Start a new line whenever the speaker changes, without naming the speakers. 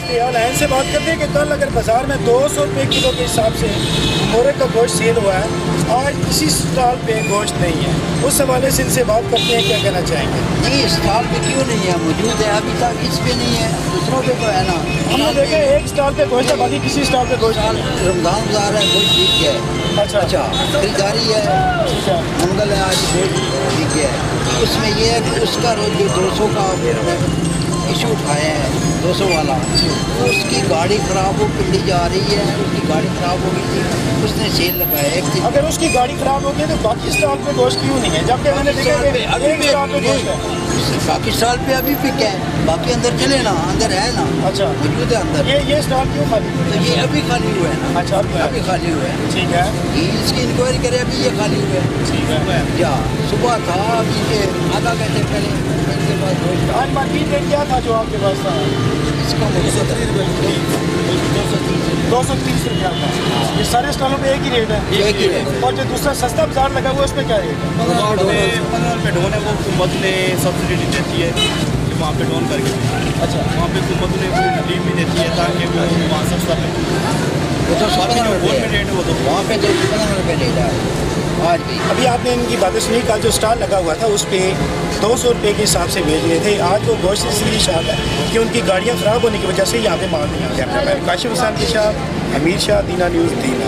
Line से बात करते हैं कि कल अगर बाजार में 200 रुपये किलो के हिसाब से मोरे का गोश्त सेल हुआ है, आज इसी स्टॉल पे गोश्त नहीं है, उस हवाले से इनसे बात करते हैं, क्या कहना चाहेंगे?
नहीं, स्टॉल पे क्यों नहीं है? मौजूद है, अभी तक इस पे नहीं है, दूसरों पे तो है ना।
हमने देखा एक स्टॉल पे गोश्त है, बाकी किसी स्टॉल पे गोश्त नहीं है।
रमजान बाजार है, गोश्त ठीक है। अच्छा खरीदारी है, मंगल है, आज गोश्त ठीक है। उसमें ये है कि उसका रोज जो 200 का इशू उठाए हैं, 200 वाला, उसकी गाड़ी ख़राब हो पिंडी जा रही है, उसकी गाड़ी ख़राब हो गई थी, उसने सेल लगाया एक दिन।
अगर उसकी गाड़ी ख़राब हो गई तो बाकी स्टॉल पे गोश्त क्यों नहीं है? जबकि मैंने देखा
बाकी स्टॉल पे अभी भी क्या है, बाकी अंदर चले ना, अंदर है ना। अच्छा मौजूद है अंदर।
ये स्टॉल क्यों खाली?
तो ये अभी खाली हुआ है ना। अच्छा अभी खाली हुआ है। ठीक है, इसकी इंक्वायरी करे, अभी ये खाली हुआ है। ठीक है, क्या सुबह था, अभी के आधा घंटे पहले इनके पास गोश्त।
आज मार्केट रेट क्या था जो आपके पास था?
इसका 230 रुपये,
230 रुपया था। ये सारे स्टॉलों पे एक ही रेट है?
एक ही रेट।
और जो दूसरा सस्ता बाजार लगा हुआ है उसमें क्या रेट है?
15 रुपये ढोन है, वो हुकूमत ने सब्सिडी देती है कि वहाँ पे ढोन करके। अच्छा, वहाँ पे हुकूमत ने रिलीफ भी देती है ताकि वो वहाँ सस्ता पे।
वो तो 15 रुपये
रेट है, वो तो
वहाँ पे तो 15 रुपये ले रहा है आज भी।
अभी आपने इनकी बातें सुनी, का जो स्टॉल लगा हुआ था उस पर 200 रुपये के हिसाब से बेच रहे थे। आज वो गोश्त इसलिए शाल है कि उनकी गाड़ियाँ ख़राब होने की वजह से यहाँ पे माल नहीं आ गया। काशिफ हुसैन के साथ अमीर शाह, दीना न्यूज़, दीना।